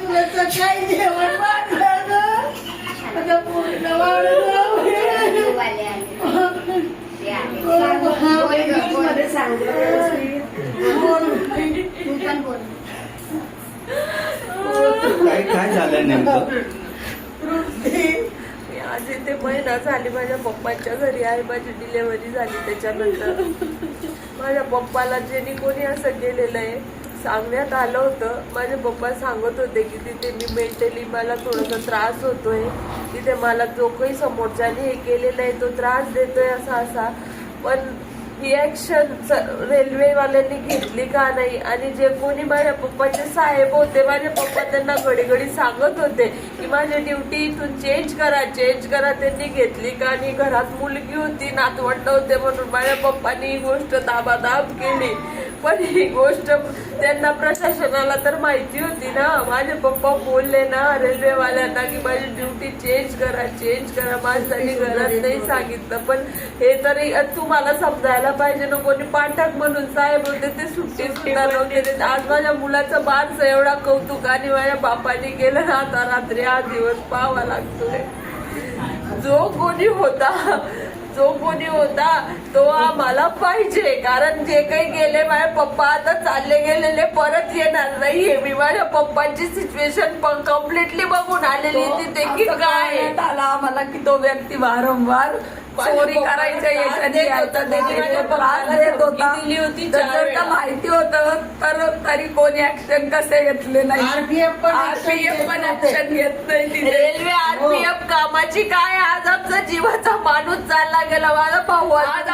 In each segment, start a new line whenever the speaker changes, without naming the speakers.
काय जेवण वाढलं गं? माझं पोट वाढलं. मध्ये सांगितलं
तू पण बोल.
काय झालं नेमकं?
मी आज इथे महिना झाली माझ्या पप्पांच्या घरी आहे. माझी डिलेव्हरी झाली त्याच्यानंतर माझ्या पप्पाला ज्यांनी कोणी असं केलेलं आहे सांगण्यात आलं होतं. माझे पप्पा सांगत होते की तिथे मी मेंटली मला थोडासा त्रास होतोय, तिथे मला जो काही समोरच्याने हे केलेलं आहे तो त्रास देतोय असा. पण ही ऍक्शन रेल्वेवाल्यांनी घेतली का नाही? आणि जे कोणी माझ्या पप्पाचे साहेब होते, माझे पप्पा त्यांना घडी सांगत होते की माझी ड्युटी इथून चेंज करा, त्यांनी घेतली का? आणि घरात मुलगी होती, नातवंड होते म्हणून माझ्या पप्पांनी ही गोष्ट दाबादाब केली. पण ही गोष्ट त्यांना प्रशासनाला तर माहिती होती ना. माझे पप्पा बोलले ना रेल्वेवाल्यांना की माझी ड्युटी चेंज करा, माझ्यासाठी घरात नाही सांगितलं. पण हे तरी तुम्हाला समजायला पाहिजे ना, कोणी पाठक म्हणून साहेब होते ते सुट्टी सुद्धा नव्हते देत. आज माझ्या मुलाचं बारसं एवढा कौतुक आणि माझ्या बापाने केलं ना, आता रात्री हा दिवस पाहावा लागतोय. जो कोणी होता तो आम्हाला पाहिजे, कारण जे काही गेले माझे पप्पा आता चालले गेलेले परत येणार नाहीये. मी माझ्या पप्पांची सिच्युएशन कम्प्लिटली बघून आलेली तिथे की काय
आला आम्हाला की तो व्यक्ती वारंवार चोरी करायच्या याच्याने दिली होती. जर का माहिती होतं तर तरी कोणी ऍक्शन कसे घेतले नाही. आरपीएफ पण ऍक्शन घेत नाही.
रेल्वे आरपीएफ कामाची काय? आज आमचा जीवाचा माणूस चालला गेला. माझा भाऊ
आज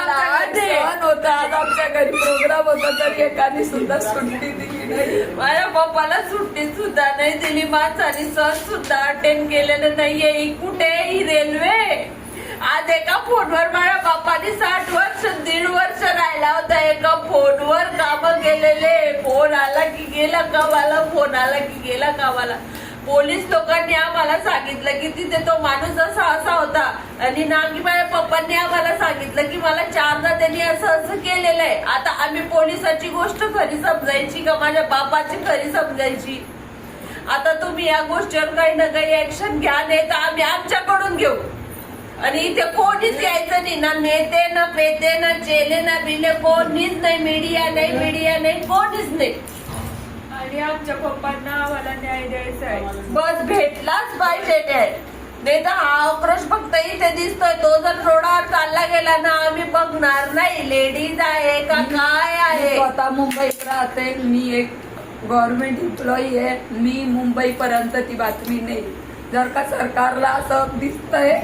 सण होता, आज आमच्या घरी प्रोग्राम होता तर एकाने सुद्धा सुट्टी दिली नाही.
माझ्या पप्पाला सुट्टी सुद्धा नाही दिली. माणसाने सण सुद्धा अटेंड केलेलं नाहीये. ही कुठे ही रेल्वे? आज एका फोनवर माझ्या बापाने 60 वर्ष 1.5 वर्ष राहिला होता. एका फोनवर काम गेलेले. फोन आला की गेला कामाला, फोन आला की गेला कामाला. पोलीस लोकांनी आम्हाला सांगितलं की तिथे तो माणूस असा होता आणि ना की माझ्या पप्पांनी आम्हाला सांगितलं की मला 4दा त्यांनी असं केलेलं आहे. आता आम्ही पोलिसाची गोष्ट खरी समजायची का माझ्या बापाची खरी समजायची? आता तुम्ही या गोष्टीवर काही ना काही ऍक्शन घ्या, नाही तर आम्ही आमच्याकडून घेऊ. आणि इथे कोणीच यायचं नाही, ना नेते ना पेते ना चेले ना बिले, कोणीच नाही. मीडिया नाही कोणीच नाही. आणि आमच्या पप्पांना आम्हाला न्याय द्यायचा आहे. बस भेटलाच पाहिजे न्याय. नाही तर हा आक्रोश फक्त इथे दिसतोय. तो जर रोडावर चालला गेला ना आम्ही बघणार नाही लेडीज आहे का काय आहे.
स्वतः मुंबईत राहते, मी एक गव्हर्नमेंट एम्प्लॉई आहे. मी मुंबई पर्यंत ती बातमी नाही. जर का सरकारला असं दिसतंय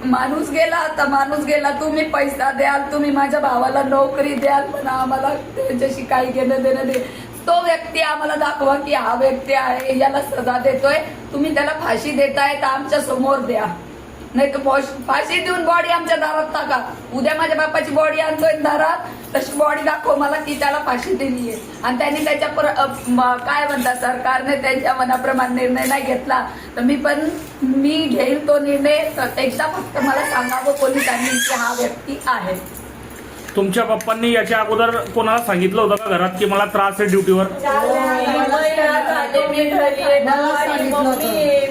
माणूस गेला, तुम्ही पैसा द्याल, तुम्ही माझ्या भावाला नोकरी द्याल, पण आम्हाला त्याच्याशी काही घेणं देणं नाही. तो व्यक्ती आम्हाला दाखवा की हा व्यक्ती आहे, याला सजा देतोय, तुम्ही त्याला फाशी देताय तर आमच्या समोर द्या, नाही तर फाशी देऊन बॉडी आमच्या दारात टाका. उद्या माझ्या बापाची बॉडी आणतोय दारात, तशी बॉडी दाखव मला की त्याला फाशी दिली आहे. आणि त्यांनी त्याच्या काय म्हणतात सरकारने त्यांच्या मनाप्रमाणे निर्णय नाही घेतला तर मी घेईल तो निर्णय. एकदा फक्त मला सांगावं पोलिसांनी की हा व्यक्ती आहे.
तुमच्या पप्पांनी याच्या अगोदर कोणाला सांगितलं होतं का घरात की मला त्रास आहे ड्युटीवर?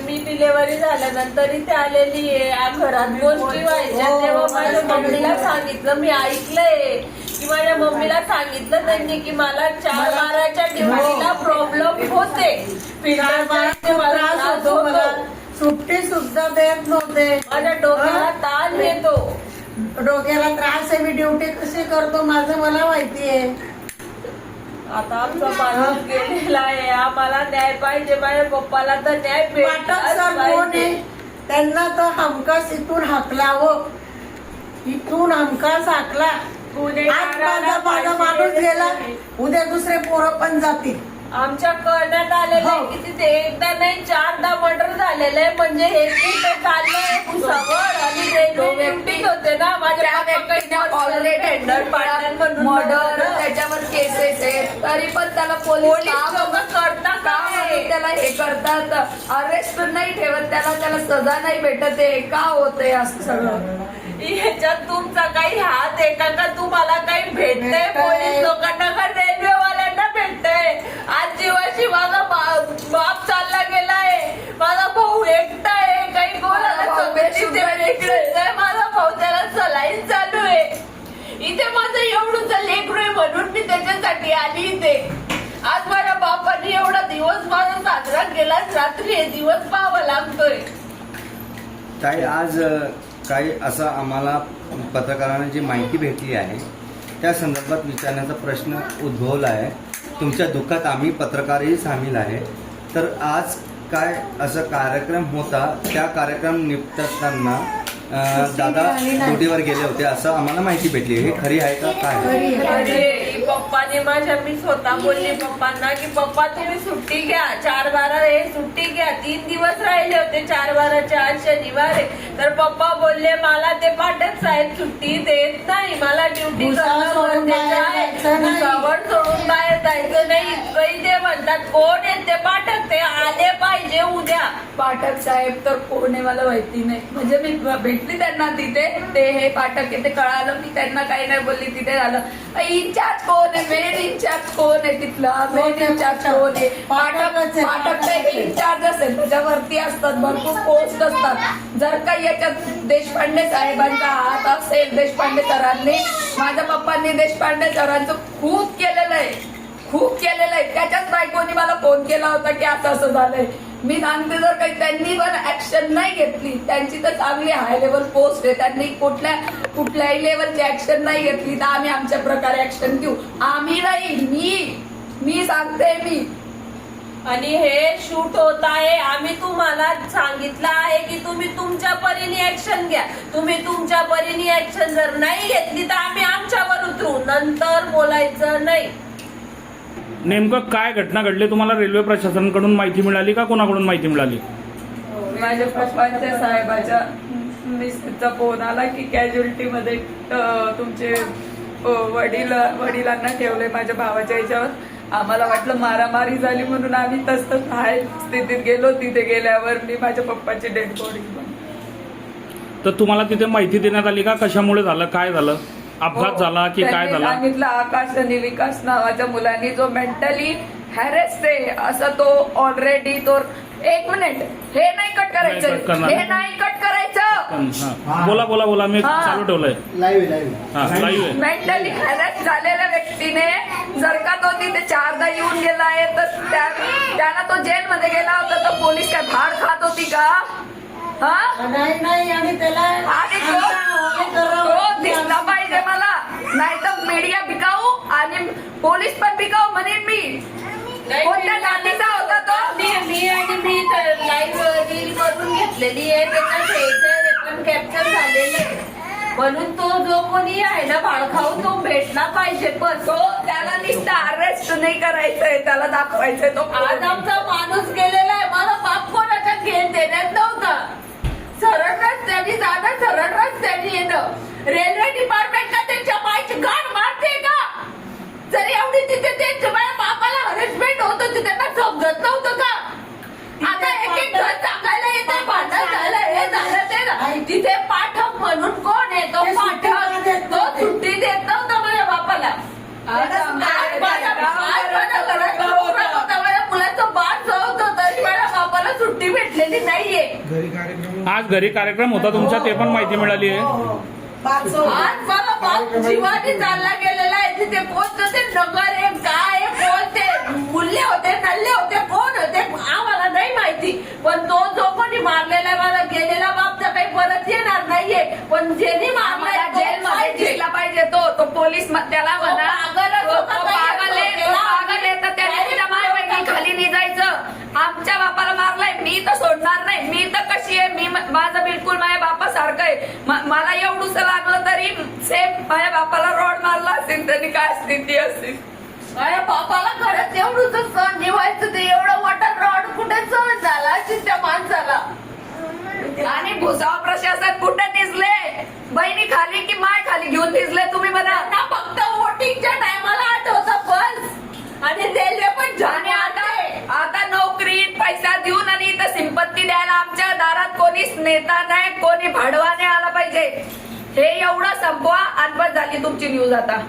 मी डिलेव्हरी झाल्यानंतर इथे आलेली आहे. घरात गोष्टी व्हायच्या तेव्हा माझ्या मम्मीला सांगितलं. मी ऐकलंय की माझ्या मम्मीला सांगितलं त्यांनी की मला 4-12च्या ड्युटीला प्रॉब्लेम होते,
सुट्टी सुद्धा देत नव्हते.
माझ्या डोक्याला ताण येतो,
डोक्याला त्रास आहे. मी ड्युटी कशी करतो माझं मला माहिती आहे.
आता आमचा माणूस गेलेला आहे. आम्हाला न्याय पाहिजे. माझ्या पप्पाला तर न्याय भेटला.
त्यांना तर हमखास इथून हाकलावं, इथून हमखास हाकला. माझा माणूस गेला, उद्या दुसरे पोरं पण जातील.
आमच्या कळण्यात आलेलं आहे की तिथे एकदा नाही 4दा मर्डर झालेलं आहे. म्हणजे हे कुठे चाललंय भुसावळ आणि रेल्वे ड्युटीत होते ना. माझ्या
ऑलरेडी मर्डर त्याच्यावर केसेस आहेत, तरी पण त्याला पोलीस
लोक करतात काय?
त्याला हे करतात, अरेस्ट नाही ठेवत, त्याला सजा नाही भेटत आहे. का होतंय असं सगळं?
ह्याच्यात तुमचा काही हात आहे का? तुम्हाला काही भेटतंय पोलीस लोकांना का रेल्वेवाल्यांना भेटतंय? आज जीवाशी माझा बाप चालला गेला तारखेलाच रात्री हे दिवस पाहावा लागतोय.
ताई आज काही असं आम्हाला पत्रकारांना जी माहिती भेटली आहे त्या संदर्भात विचारण्याचा प्रश्न उद्भवला आहे. तुमच्या दुःखात आम्ही पत्रकारही सामील आहे. तर आज काय असं कार्यक्रम होता, त्या कार्यक्रम निपटताना दादा ड्युटीवर गेले होते असं आम्हाला माहिती भेटली. हे खरी आहे का काय?
अरे पप्पाने माझ्या, मी स्वतः बोलली पप्पांना की पप्पा तुम्ही सुट्टी घ्या, 4/12 हे सुट्टी घ्या. 3 दिवस राहिले होते 4/12चे, आज शनिवार आहे. तर पप्पा बोलले मला ते पाठक साहेब सुट्टी देत नाही, मला ड्युटी करणं गरजेचं आहे, भुसावळ सोडून बाहेर जायचं नाही. इतकंही ते म्हणतात. कोण आहेत ते पाठक? ते आले पाहिजे उद्या.
पाठक साहेब तर कोण आहे मला माहिती नाही. म्हणजे मी भेटली त्यांना तिथे, ते हे पाठक आहे ते कळालं. मी त्यांना काही नाही बोलली. तिथे झालं इंचार्ज कोण आहे, मेन इंचार्ज कोण आहे तिथला, मेन इंचार्ज कोण आहे. पाठक इंचार्ज असेल त्याच्यावरती असतात, भरपूर पोस्ट असतात. जर का याच्यात देशपांडे साहेबांचा हात असेल, देशपांडे सरांनी, माझ्या पप्पांनी देशपांडे सरांचं खूप केलेलं आहे, खूप केलेलं आहे. त्याच्याच बायकोनी मला फोन केला होता की असं असं झालंय. मी सांगते जर काही त्यांनी पण ऍक्शन नाही घेतली, त्यांची तर चांगली हाय लेवल पोस्ट आहे, त्यांनी कुठल्याही लेवलची ऍक्शन नाही घेतली तर आम्ही आमच्या प्रकारे ऍक्शन घेऊ. आम्ही नाही, मी सांगते मी.
आणि हे शूट होत आहे. आम्ही तुम्हाला सांगितलं आहे की तुम्ही तुमच्या परीने ऍक्शन घ्या. तुम्ही तुमच्या परीने ऍक्शन जर नाही घेतली तर आम्ही आमच्यावर उतरू, नंतर बोलायचं नाही.
नेमकं काय घटना घडली? तुम्हाला रेल्वे प्रशासनाकडून माहिती मिळाली का कोणाकडून माहिती मिळाली?
माझ्या पप्पांच्या साहेबाच्या मिस्टरचा फोन आला की कॅज्युअल्टी मध्ये तुमचे वडिलांना ठेवले माझ्या भावाच्या ह्याच्यावर. आम्हाला वाटलं मारामारी झाली म्हणून आम्ही तसंच हाय स्थितीत गेलो. तिथे गेल्यावर मी माझ्या पप्पाची डेड बॉडी.
तर तुम्हाला तिथे माहिती देण्यात आली का कशामुळे झालं, काय झालं, अपघात झाला की काय
त्यांनी
झाला?
सांगितलं आकाश आणि विकास नावाच्या मुलांनी जो मेंटली हॅरेस्ट आहे असं तो ऑलरेडी तो. एक मिनिट, हे नाही कट करायचं,
नाही कट करणार.
हे नाही कट करायचं.
हा. बोला मी
हा.
चालू ठेवलंय.
लाईव्ह
लाईव्ह आहे.
मेंटली हॅरेस्ट झालेल्या व्यक्तीने जर का तो तिथे 4दा येऊन गेला आहे तर त्याला तो जेलमध्ये गेला होता तर पोलीस काय भाड खात होती का? हा
नाही आणि त्याला
आणि तो दिसला पाहिजे मला, नाही तर मीडिया बिकाऊ आणि पोलीस पण बिकाऊ म्हणेन मी. कोणत्या जातीचा होता तो?
मी लाईव्ह रील करून घेतलेली आहे, त्याचा पण कॅप्चर झालेलं आहे. म्हणून तो जो कोणी आहे ना भाडखाऊ तो भेटला पाहिजे. पण
तो त्याला नुसतं अरेस्ट नाही करायचंय, त्याला दाखवायचंय तो.
आज आमचा माणूस गेलेला आहे. मला बाप कोणाच्या घेण देण्यात नव्हता. सरळ रस्त्याने जाणं, सरळ रस्त्याने येणं. रेल्वे डिपार्टमेंट का त्यांच्या पायची गाठ मारते का? जर एवढी तिथे त्यांच्या माझ्या बापाला हरेसमेंट होत होती त्यांना समजत नव्हतं का? आता एक घर सांगायला येते, भांडण झालं, हे झालं, ते झालं. तिथे पाठक म्हणून कोण आहे? तो पाठक, तो सुट्टी देत नव्हता माझ्या बापाला. माझ्या मुलाचं बाळ जवळ होतं तरी माझ्या बापाला सुट्टी भेटलेली नाहीये.
आज घरी कार्यक्रम होता तुमच्या, ते पण माहिती मिळाली आहे.
आज मला बाप जीवानी चालला गेलेला आहे. तिथे कोण ते नगर आहे, काय कोण ते मुल्ले होते, नल्ले होते, कोण होते आम्हाला नाही माहिती. पण तो जो कोणी मारलेला मला गेलेला बाप तर काही परत येणार नाहीये. पण ज्यांनी मारला
जेलमध्ये दिसला पाहिजे तो पोलीस त्याला म्हणा पागल आहे तर त्याने तिला माय बहिणी खाली निघायचं. आमच्या बापाला मारलाय, मी तर सोडणार नाही. मी तर कशी आहे, मी माझं बिलकुल माझ्या बापासारखं आहे. मला एवढूस लागलं तरी सेम माझ्या बापाला रॉड मारला असेल त्यांनी काय स्थिती असेल.
माझ्या बापाला खरंच एवढंच सहन निवायचं ते एवढं मोठा रॉड कुठे सहन झाला असेल त्या माणसाला.
आणि भुसावळ प्रशासन कुठे दिसले? बहिणी खाली की माय खाली घेऊन दिसले तुम्ही म्हणा
ना. फक्त वोटिंगच्या टायमाला आठवतं बस. आणि रेल्वे पण
आणि आता नोकरी पैसा देऊन आणि इथं संपत्ती द्यायला आमच्या दारात कोणीच नेता नाही, कोणी भाडवाने आला पाहिजे. हे एवढं संपवा. अनपत झाली तुमची न्यूज आता.